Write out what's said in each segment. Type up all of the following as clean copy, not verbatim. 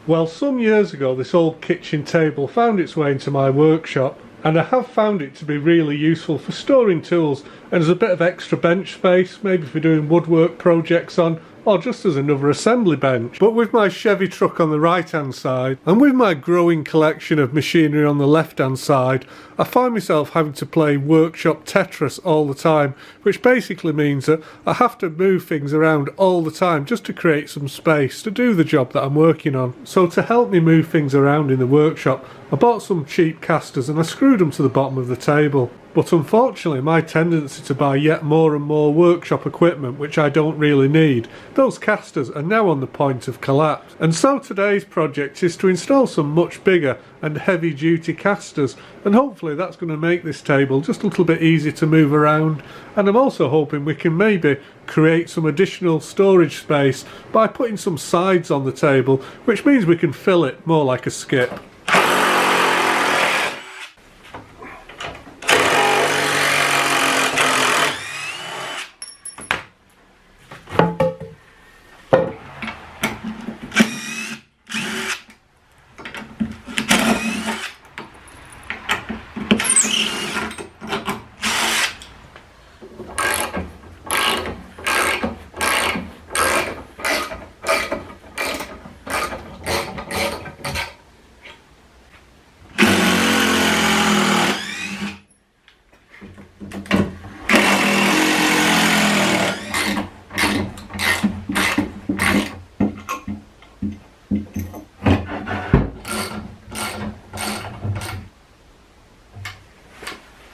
Well, some years ago this old kitchen table found its way into my workshop, and I have found it to be really useful for storing tools and as a bit of extra bench space, maybe for doing woodwork projects on, or just as another assembly bench. But with my Chevy truck on the right hand side and with my growing collection of machinery on the left hand side, I find myself having to play workshop Tetris all the time, which basically means that I have to move things around all the time just to create some space to do the job that I'm working on. So to help me move things around in the workshop, I bought some cheap casters and I screwed them to the bottom of the table. But unfortunately my tendency to buy yet more and more workshop equipment which I don't really need, those casters are now on the point of collapse. And so today's project is to install some much bigger and heavy duty casters, and hopefully that's going to make this table just a little bit easier to move around. And I'm also hoping we can maybe create some additional storage space by putting some sides on the table, which means we can fill it more like a skip.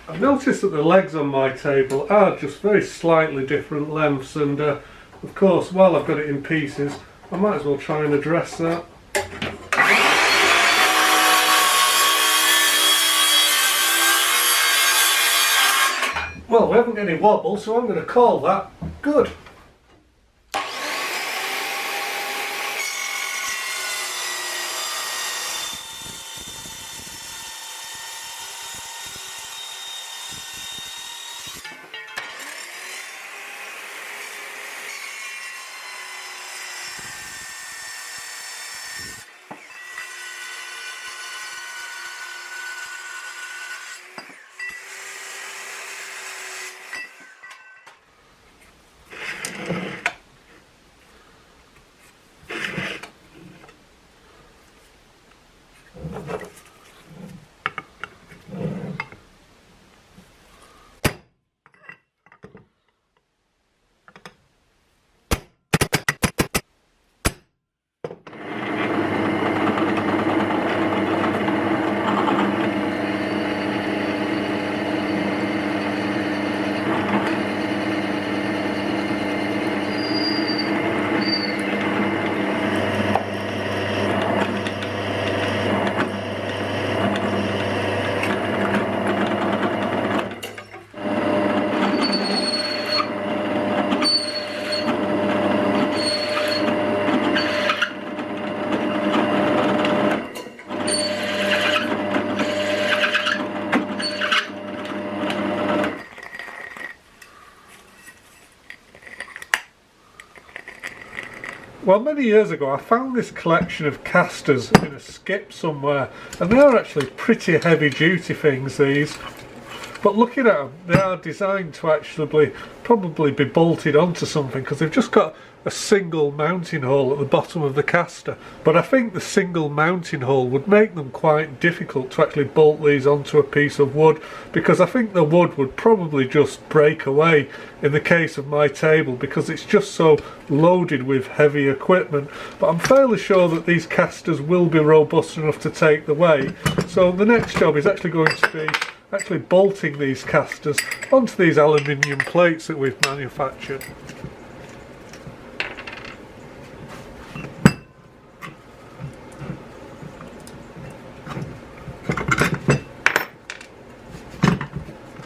I've noticed that the legs on my table are just very slightly different lengths, and of course while I've got it in pieces I might as well try and address that. Well, we haven't got any wobble, so I'm going to call that good. Well, many years ago I found this collection of casters in a skip somewhere, and they are actually pretty heavy duty things, these. But looking at them, they are designed to actually probably be bolted onto something, because they've just got a single mounting hole at the bottom of the caster. But I think the single mounting hole would make them quite difficult to actually bolt these onto a piece of wood, because I think the wood would probably just break away in the case of my table, because it's just so loaded with heavy equipment. But I'm fairly sure that these casters will be robust enough to take the weight. So the next job is actually going to be actually bolting these casters onto these aluminium plates that we've manufactured.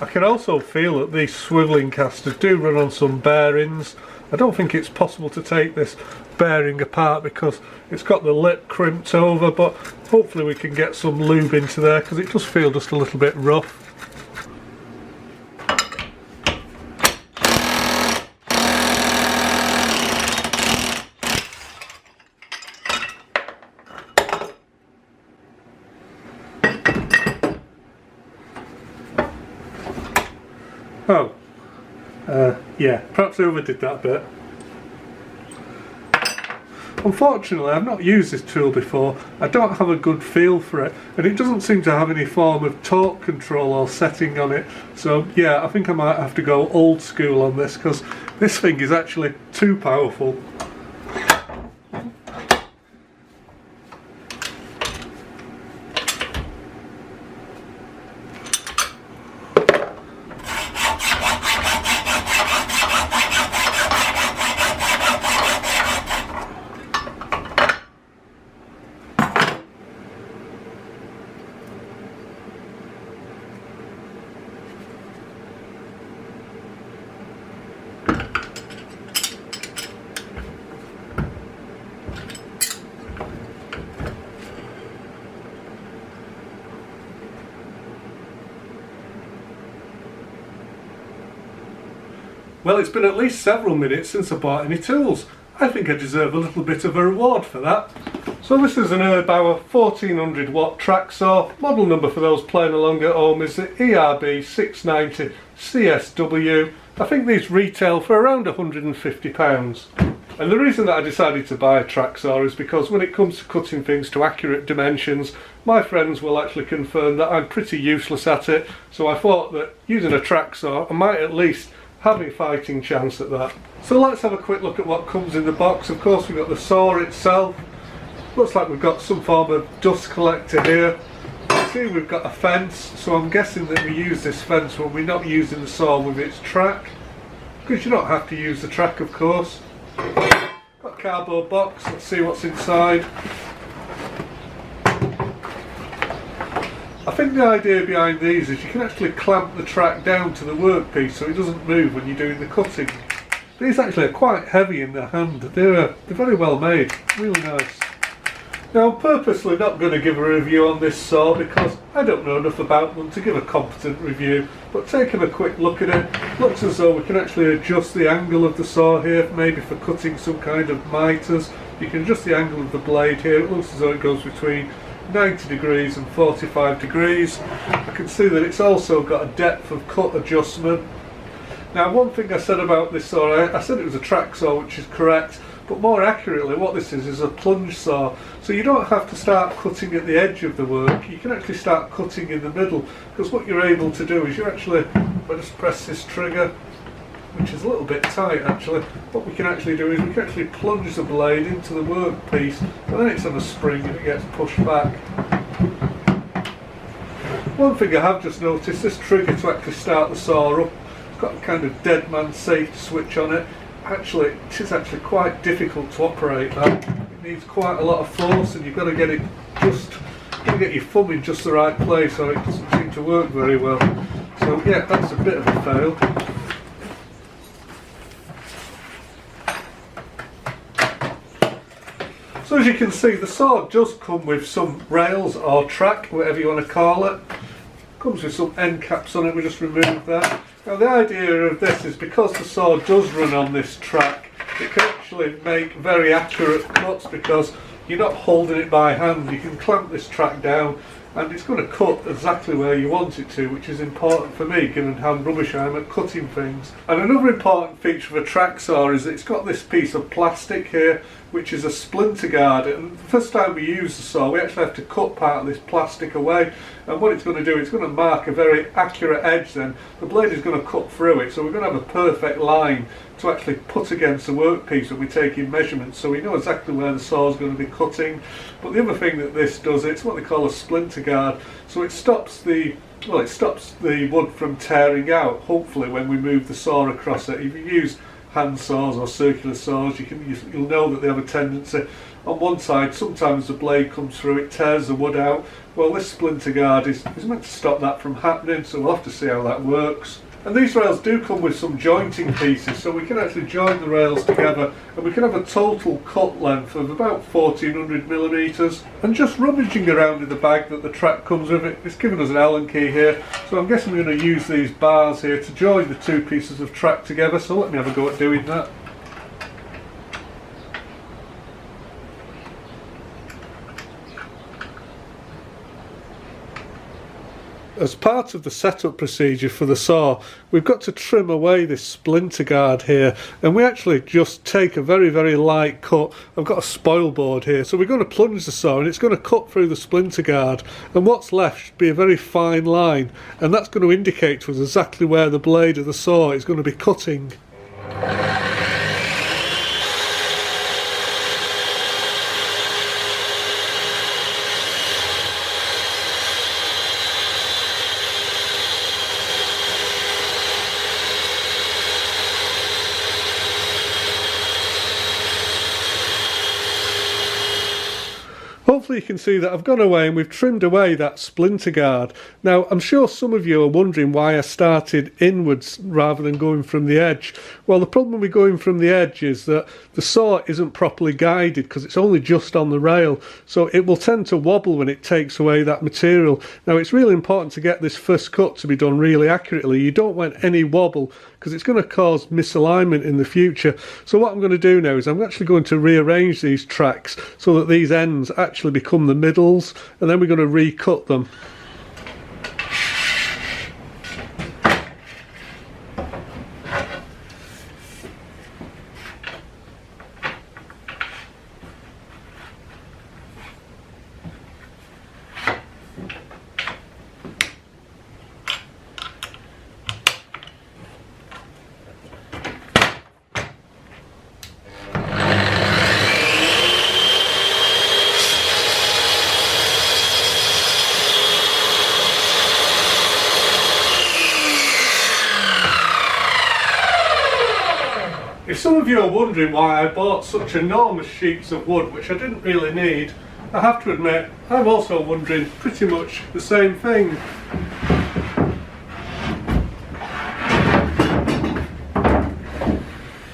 I can also feel that these swivelling casters do run on some bearings. I don't think it's possible to take this bearing apart because it's got the lip crimped over, but hopefully we can get some lube into there because it does feel just a little bit rough. Oh, yeah, perhaps I overdid that a bit. Unfortunately, I've not used this tool before. I don't have a good feel for it, and it doesn't seem to have any form of torque control or setting on it. So yeah, I think I might have to go old school on this, because this thing is actually too powerful. Well, it's been at least several minutes since I bought any tools. I think I deserve a little bit of a reward for that. So this is an Erbauer 1400 watt track saw. Model number for those playing along at home is the ERB690CSW. I think these retail for around £150. And the reason that I decided to buy a track saw is because when it comes to cutting things to accurate dimensions, my friends will actually confirm that I'm pretty useless at it. So I thought that using a track saw, I might at least have a fighting chance at that. So let's have a quick look at what comes in the box. Of course, we've got the saw itself. Looks like we've got some form of dust collector here. See, we've got a fence, so I'm guessing that we use this fence when we're not using the saw with its track, because you don't have to use the track, of course. Got a cardboard box. Let's see what's inside. I think the idea behind these is you can actually clamp the track down to the workpiece so it doesn't move when you're doing the cutting. These actually are quite heavy in the hand. They're very well made, really nice. Now, I'm purposely not going to give a review on this saw because I don't know enough about them to give a competent review, but taking a quick look at it, looks as though we can actually adjust the angle of the saw here, maybe for cutting some kind of miters. You can adjust the angle of the blade here. It looks as though it goes between 90 degrees and 45 degrees. I can see that it's also got a depth of cut adjustment. Now, one thing I said about this saw, I said it was a track saw, which is correct, but more accurately what this is a plunge saw. So you don't have to start cutting at the edge of the work, you can actually start cutting in the middle, because what you're able to do is you actually, if I just press this trigger, which is a little bit tight actually, what we can actually do is we can actually plunge the blade into the workpiece, and then it's on a spring and it gets pushed back. One thing I have just noticed, this trigger to actually start the saw up, it's got a kind of dead man safety switch on it. Actually, it is actually quite difficult to operate that. It needs quite a lot of force and you've got to get it just, get your thumb in just the right place or it doesn't seem to work very well. So yeah, that's a bit of a fail. So as you can see, the saw does come with some rails or track, whatever you want to call it. Comes with some end caps on it, we just removed that. Now the idea of this is because the saw does run on this track, it can actually make very accurate cuts because you're not holding it by hand. You can clamp this track down and it's going to cut exactly where you want it to, which is important for me given how rubbish I am at cutting things. And another important feature of a track saw is that it's got this piece of plastic here which is a splinter guard, and the first time we use the saw we actually have to cut part of this plastic away, and what it's going to do, it's going to mark a very accurate edge. Then the blade is going to cut through it, so we're going to have a perfect line to actually put against the workpiece when we're taking measurements, so we know exactly where the saw is going to be cutting. But the other thing that this does, it's what they call a splinter guard, so it stops the wood from tearing out, hopefully, when we move the saw across it. If you use hand saws or circular saws, you'll know that they have a tendency on one side, sometimes the blade comes through, it tears the wood out. Well, this splinter guard is meant to stop that from happening, so we'll have to see how that works. And these rails do come with some jointing pieces, so we can actually join the rails together and we can have a total cut length of about 1400mm. And just rummaging around in the bag that the track comes with, it's given us an Allen key here, so I'm guessing we're going to use these bars here to join the two pieces of track together, so let me have a go at doing that. As part of the setup procedure for the saw, we've got to trim away this splinter guard here, and we actually just take a very, very light cut. I've got a spoil board here, so we're going to plunge the saw and it's going to cut through the splinter guard, and what's left should be a very fine line, and that's going to indicate to us exactly where the blade of the saw is going to be cutting. Hopefully you can see that I've gone away and we've trimmed away that splinter guard. Now I'm sure some of you are wondering why I started inwards rather than going from the edge. Well, the problem with going from the edge is that the saw isn't properly guided because it's only just on the rail, so it will tend to wobble when it takes away that material. Now it's really important to get this first cut to be done really accurately. You don't want any wobble because it's going to cause misalignment in the future. So what I'm going to do now is I'm actually going to rearrange these tracks so that these ends actually become the middles, and then we're going to recut them. If some of you are wondering why I bought such enormous sheets of wood, which I didn't really need, I have to admit, I'm also wondering pretty much the same thing.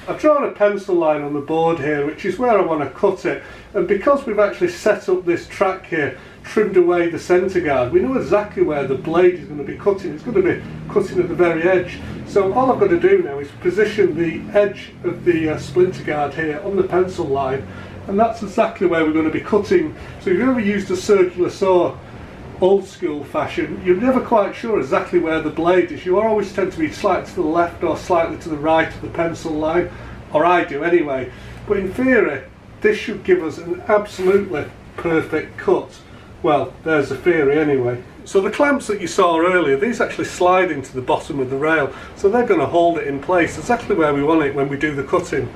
I've drawn a pencil line on the board here, which is where I want to cut it, and because we've actually set up this track here, trimmed away the centre guard, we know exactly where the blade is going to be cutting. It's going to be cutting at the very edge. So all I've got to do now is position the edge of the splinter guard here on the pencil line, and that's exactly where we're going to be cutting. So if you've ever used a circular saw old school fashion, you're never quite sure exactly where the blade is. You always tend to be slightly to the left or slightly to the right of the pencil line, or I do anyway. But in theory, this should give us an absolutely perfect cut. Well, there's the theory anyway. So the clamps that you saw earlier, these actually slide into the bottom of the rail, so they're going to hold it in place exactly where we want it when we do the cutting.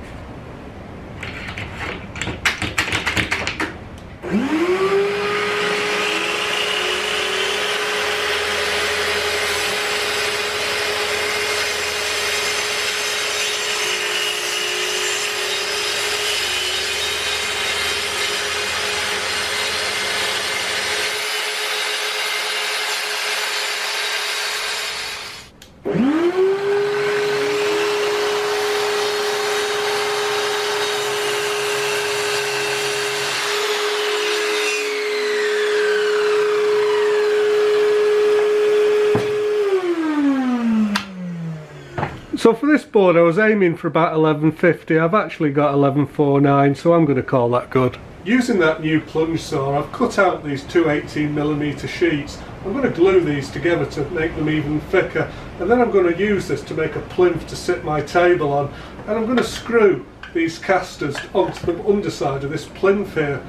So for this board I was aiming for about 1150, I've actually got 1149, so I'm going to call that good. Using that new plunge saw, I've cut out these two 18mm sheets. I'm going to glue these together to make them even thicker, and then I'm going to use this to make a plinth to sit my table on, and I'm going to screw these casters onto the underside of this plinth here.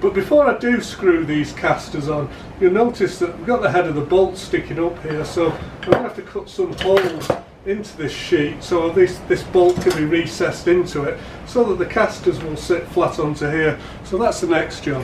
But before I do screw these casters on, you'll notice that we've got the head of the bolt sticking up here, so I'm going to have to cut some holes into this sheet so this bolt can be recessed into it so that the casters will sit flat onto here. So that's the next job.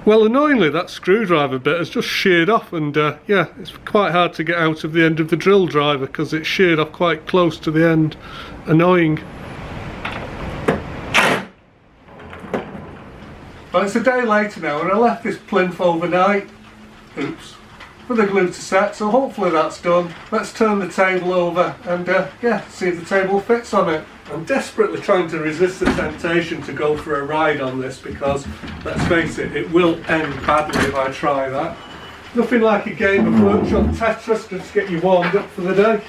Well, annoyingly that screwdriver bit has just sheared off, and yeah, it's quite hard to get out of the end of the drill driver because it's sheared off quite close to the end. Annoying. Well, it's a day later now and I left this plinth overnight. Oops. For the glue to set, so hopefully that's done. Let's turn the table over and yeah, see if the table fits on it. I'm desperately trying to resist the temptation to go for a ride on this because, let's face it, it will end badly if I try that. Nothing like a game of workshop Tetris to just get you warmed up for the day.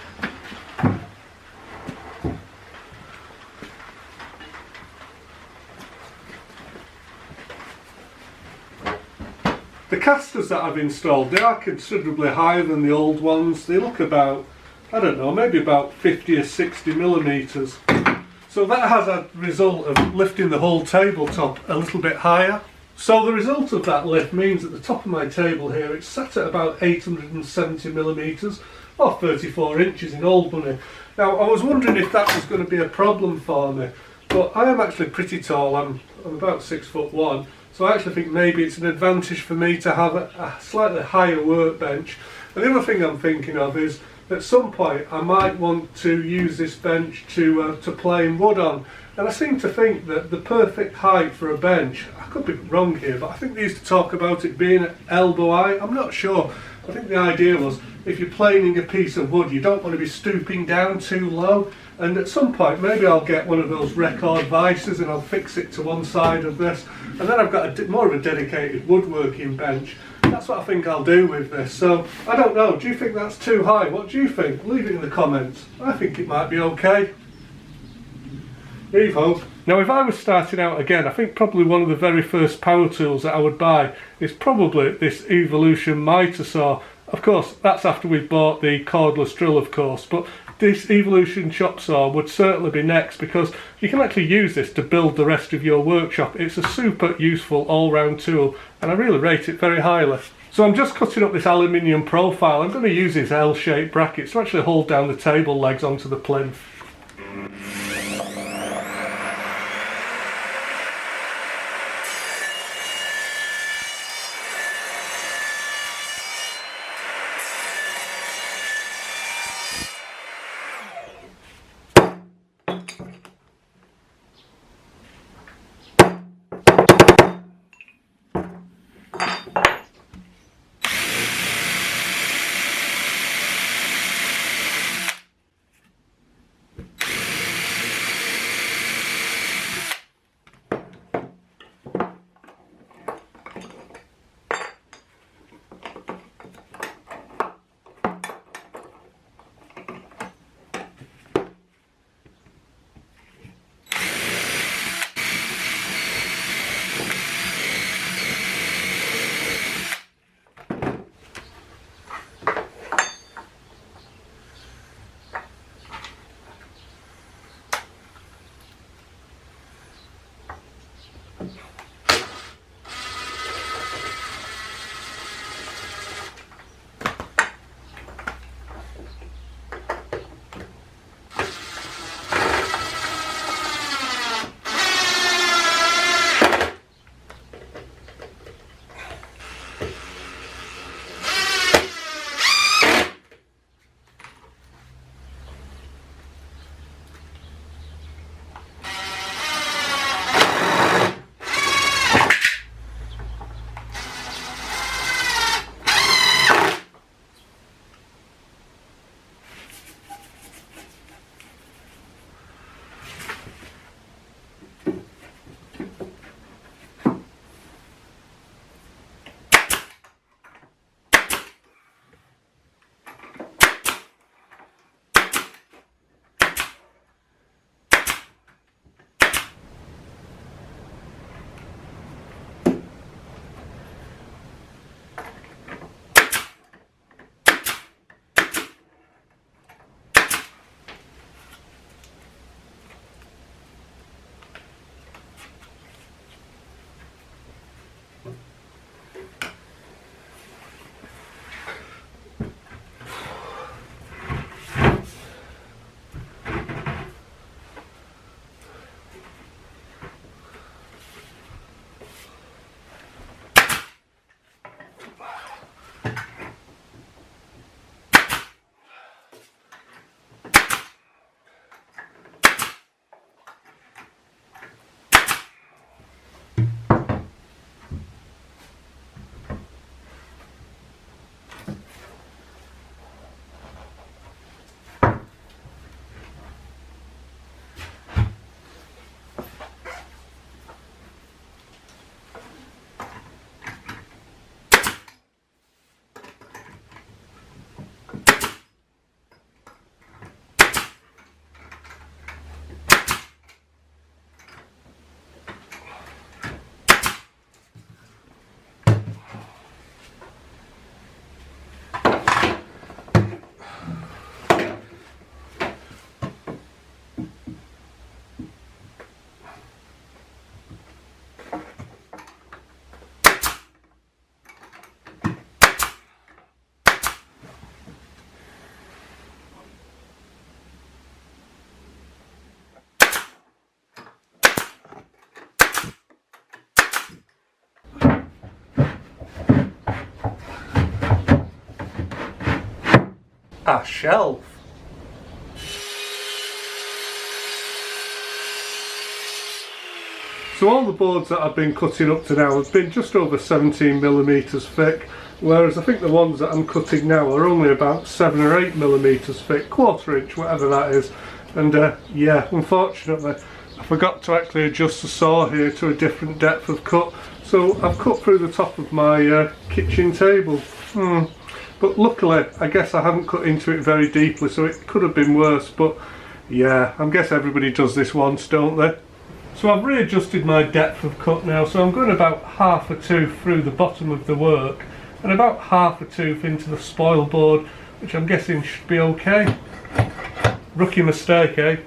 The casters that I've installed, they are considerably higher than the old ones. They look about, I don't know, maybe about 50 or 60 millimetres. So that has a result of lifting the whole tabletop a little bit higher. So the result of that lift means at the top of my table here, it's set at about 870 millimetres, or 34 inches in old money. Now I was wondering if that was going to be a problem for me, but I am actually pretty tall. I'm about 6'1". So I actually think maybe it's an advantage for me to have a slightly higher workbench. And the other thing I'm thinking of is, at some point I might want to use this bench to plane wood on. And I seem to think that the perfect height for a bench, I could be wrong here, but I think they used to talk about it being at elbow height. I'm not sure. I think the idea was, if you're planing a piece of wood, you don't want to be stooping down too low. And at some point maybe I'll get one of those record vices and I'll fix it to one side of this, and then I've got more of a dedicated woodworking bench. That's what I think I'll do with this. So I don't know, do you think that's too high? What do you think? Leave it in the comments. I think it might be okay. Heave ho. Now if I was starting out again, I think probably one of the very first power tools that I would buy is probably this Evolution miter saw. Of course that's after we've bought the cordless drill, of course, but this Evolution chop saw would certainly be next because you can actually use this to build the rest of your workshop. It's a super useful all-round tool and I really rate it very highly. So I'm just cutting up this aluminium profile. I'm going to use these L-shaped brackets to actually hold down the table legs onto the plinth. a shelf. So all the boards that I've been cutting up to now have been just over 17mm thick, whereas I think the ones that I'm cutting now are only about 7 or 8mm thick, quarter inch, whatever that is. And yeah, unfortunately I forgot to actually adjust the saw here to a different depth of cut, so I've cut through the top of my kitchen table. But luckily I guess I haven't cut into it very deeply, so it could have been worse. But yeah, I guess everybody does this once, don't they? So I've readjusted my depth of cut now, so I'm going about half a tooth through the bottom of the work and about half a tooth into the spoil board, which I'm guessing should be okay. Rookie mistake, eh?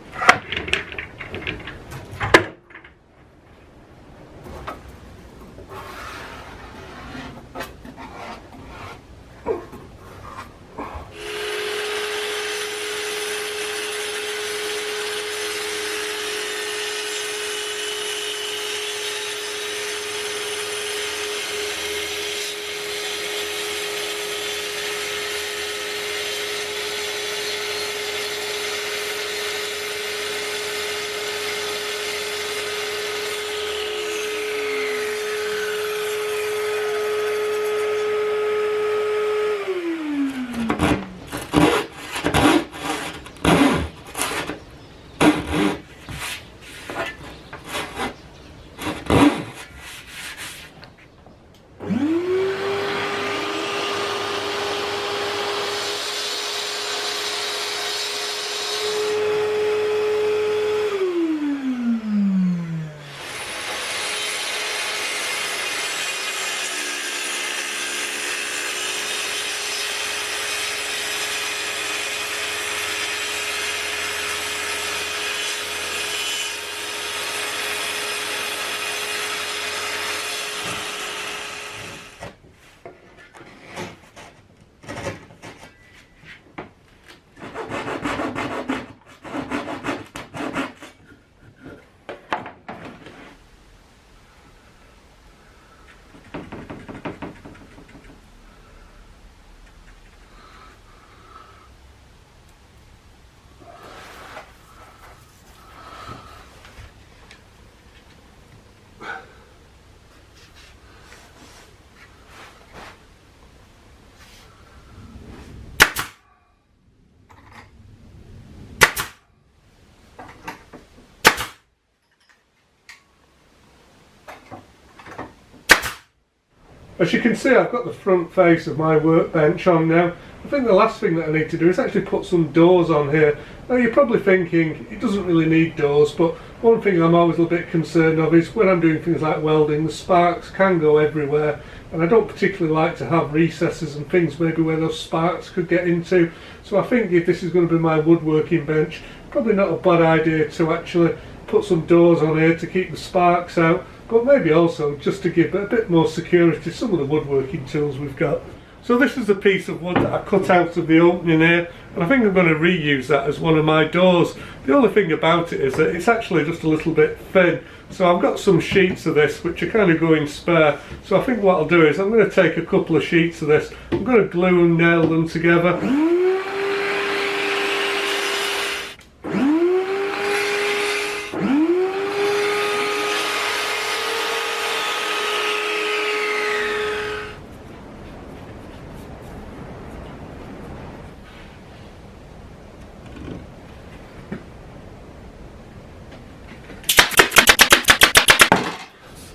As you can see, I've got the front face of my workbench on now. I think the last thing that I need to do is actually put some doors on here. Now you're probably thinking it doesn't really need doors, but one thing I'm always a little bit concerned of is when I'm doing things like welding, the sparks can go everywhere, and I don't particularly like to have recesses and things maybe where those sparks could get into. So I think if this is going to be my woodworking bench, probably not a bad idea to actually put some doors on here to keep the sparks out, but maybe also just to give a bit more security to some of the woodworking tools we've got. So this is a piece of wood that I cut out of the opening here, and I think I'm going to reuse that as one of my doors. The only thing about it is that it's actually just a little bit thin, so I've got some sheets of this which are kind of going spare. So I think what I'll do is I'm going to take a couple of sheets of this, I'm going to glue and nail them together.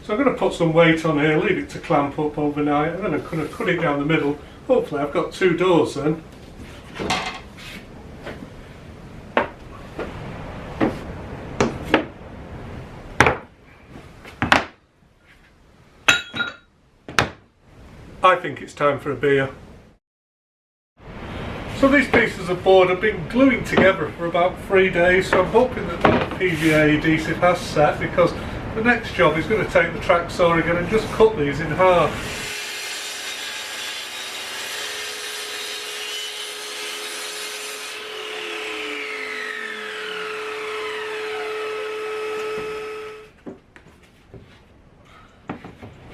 So I'm going to put some weight on here, leave it to clamp up overnight, and then I'm going to cut it down the middle. Hopefully I've got two doors then. I think it's time for a beer. So these pieces of board have been gluing together for about 3 days, so I'm hoping that the PVA adhesive has set, because the next job is going to take the track saw again and just cut these in half.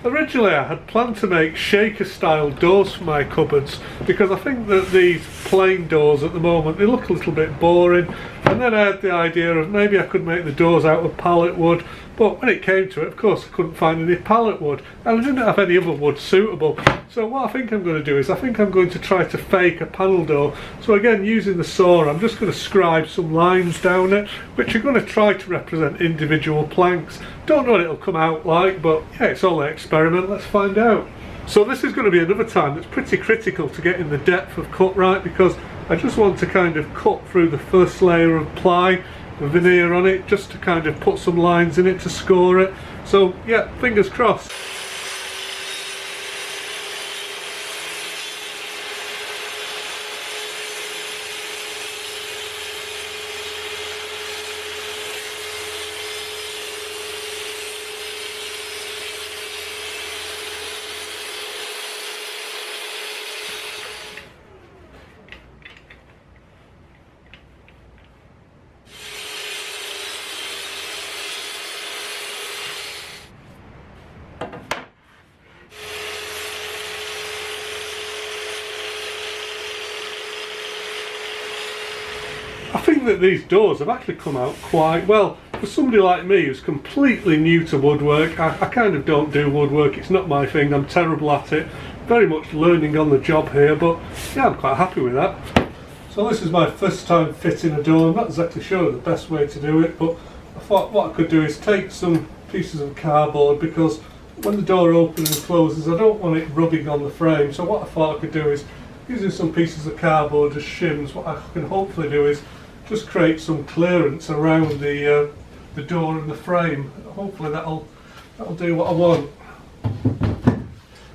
Originally I had planned to make shaker style doors for my cupboards because I think that these plain doors at the moment, they look a little bit boring, and then I had the idea of maybe I could make the doors out of pallet wood, but when it came to it, of course I couldn't find any pallet wood and I didn't have any other wood suitable. So what I think I'm going to do is I think I'm going to try to fake a panel door. So again, using the saw, I'm just going to scribe some lines down it which are going to try to represent individual planks. Don't know what it'll come out like, but yeah, it's all an experiment, let's find out. So this is going to be another time that's pretty critical to getting the depth of cut right, because I just want to kind of cut through the first layer of ply, the veneer on it, just to kind of put some lines in it to score it. So yeah, fingers crossed. I think that these doors have actually come out quite well. For somebody like me who's completely new to woodwork, I kind of don't do woodwork, it's not my thing, I'm terrible at it. Very much learning on the job here, but yeah, I'm quite happy with that. So this is my first time fitting a door. I'm not exactly sure the best way to do it, but I thought what I could do is take some pieces of cardboard, because when the door opens and closes I don't want it rubbing on the frame. So what I thought I could do is, using some pieces of cardboard as shims, what I can hopefully do is just create some clearance around the door and the frame. Hopefully that'll do what I want.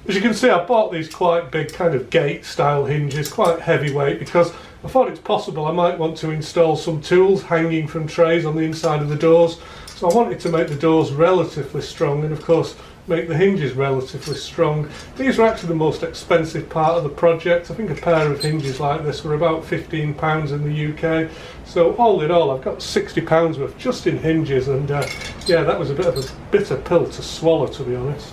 As you can see, I bought these quite big kind of gate style hinges, quite heavyweight, because I thought it's possible I might want to install some tools hanging from trays on the inside of the doors. So I wanted to make the doors relatively strong, and of course make the hinges relatively strong. These are actually the most expensive part of the project. I think a pair of hinges like this were about £15 in the UK. So all in all I've got £60 worth just in hinges, and yeah, that was a bit of a bitter pill to swallow, to be honest.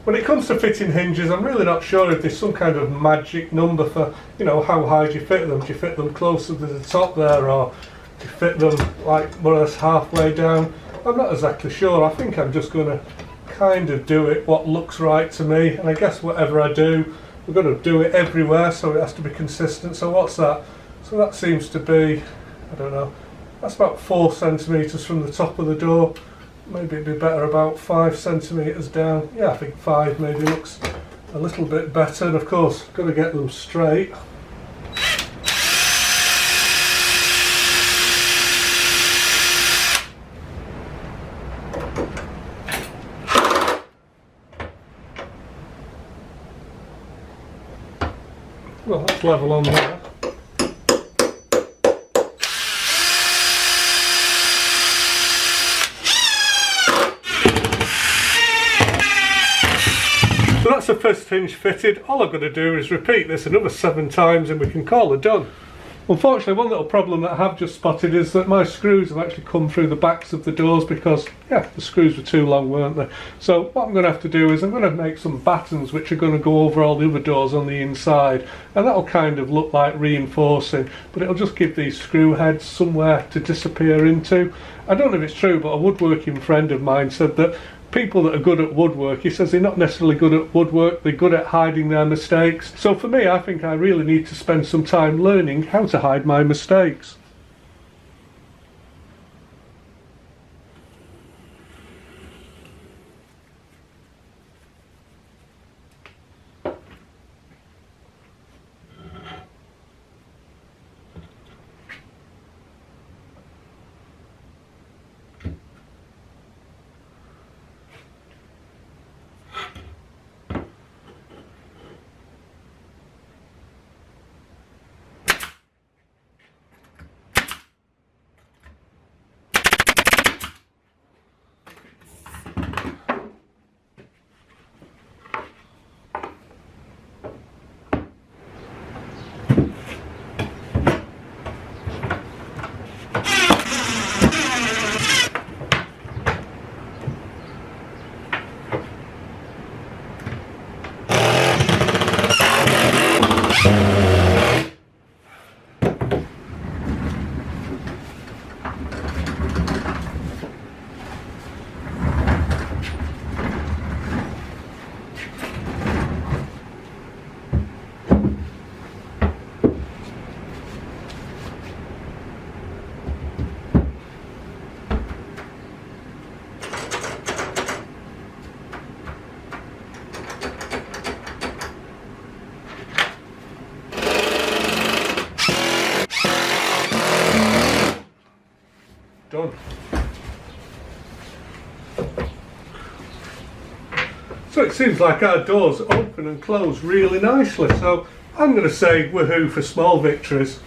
When it comes to fitting hinges, I'm really not sure if there's some kind of magic number for, you know, how high do you fit them? Do you fit them closer to the top there, or do you fit them like more or less halfway down? I'm not exactly sure. I think I'm just going to kind of do it what looks right to me, and I guess whatever I do, we're going to do it everywhere, so it has to be consistent. So what's that? So that seems to be, I don't know, that's about 4 centimetres from the top of the door. Maybe it'd be better about 5 centimetres down. Yeah, I think 5 maybe looks a little bit better, and of course got to get them straight. Well, that's level on there. So that's the first hinge fitted. All I've got to do is repeat this another 7 times and we can call it done. Unfortunately, one little problem that I have just spotted is that my screws have actually come through the backs of the doors, because yeah, the screws were too long, weren't they? So what I'm going to have to do is I'm going to make some battens which are going to go over all the other doors on the inside, and that'll kind of look like reinforcing, but it'll just give these screw heads somewhere to disappear into. I don't know if it's true, but a woodworking friend of mine said that people that are good at woodwork, he says they're not necessarily good at woodwork, they're good at hiding their mistakes. So for me, I think I really need to spend some time learning how to hide my mistakes. Done. So it seems like our doors open and close really nicely, so I'm going to say woohoo for small victories.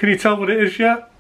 Can you tell what it is yet?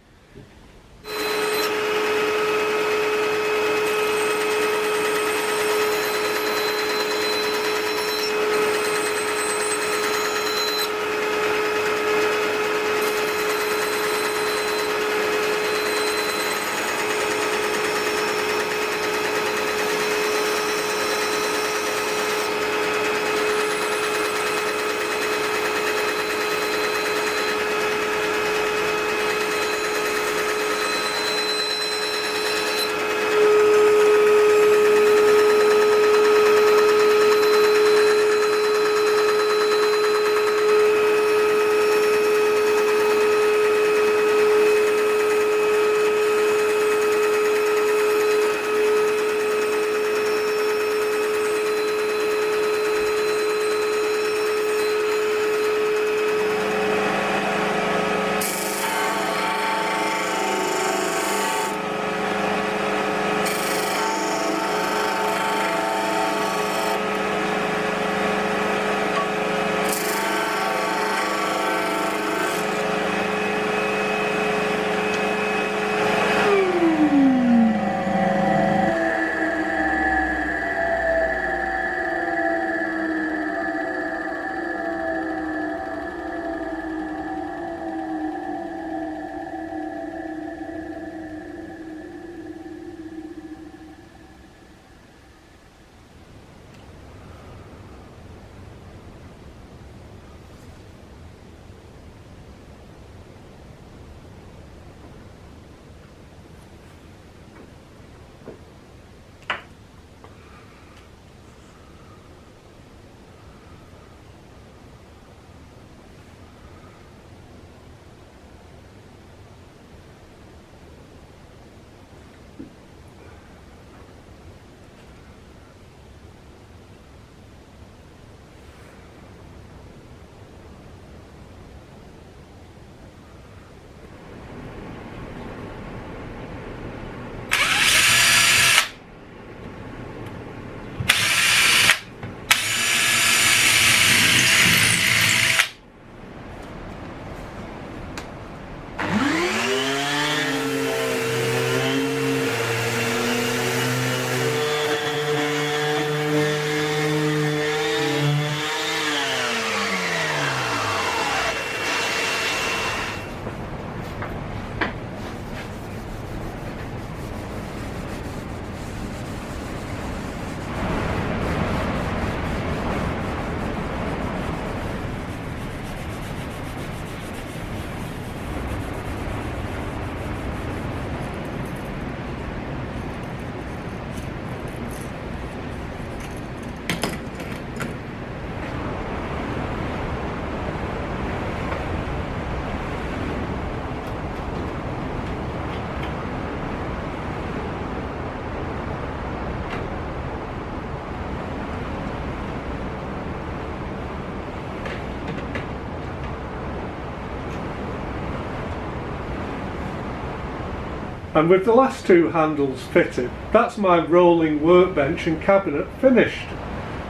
And with the last two handles fitted, that's my rolling workbench and cabinet finished.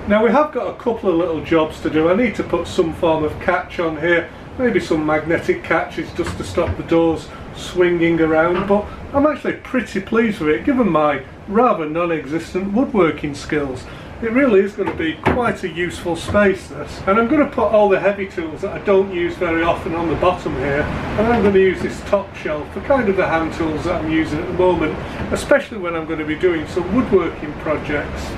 Now we have got a couple of little jobs to do. I need to put some form of catch on here, maybe some magnetic catches just to stop the doors swinging around, but I'm actually pretty pleased with it given my rather non-existent woodworking skills. It really is going to be quite a useful space, this. And I'm going to put all the heavy tools that I don't use very often on the bottom here, and I'm going to use this top shelf for kind of the hand tools that I'm using at the moment, especially when I'm going to be doing some woodworking projects.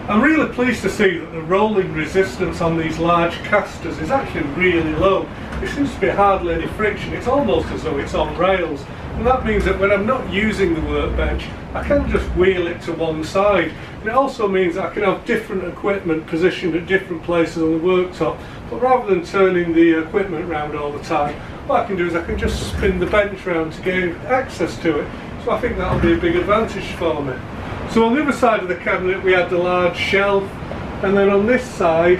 I'm really pleased to see that the rolling resistance on these large casters is actually really low. There seems to be hardly any friction. It's almost as though it's on rails, and that means that when I'm not using the workbench, I can just wheel it to one side. And it also means that I can have different equipment positioned at different places on the worktop, but rather than turning the equipment around all the time, what I can do is I can just spin the bench around to gain access to it. So I think that'll be a big advantage for me. So on the other side of the cabinet we had the large shelf, and then on this side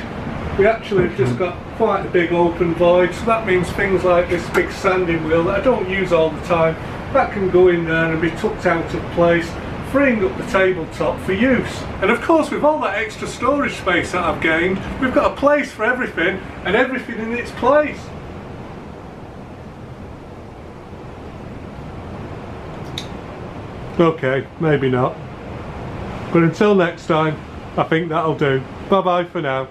we actually have just got quite a big open void, so that means things like this big sanding wheel that I don't use all the time, that can go in there and be tucked out of place, freeing up the tabletop for use. And of course, with all that extra storage space that I've gained, we've got a place for everything and everything in its place. Okay, maybe not. But until next time, I think that'll do. Bye bye for now.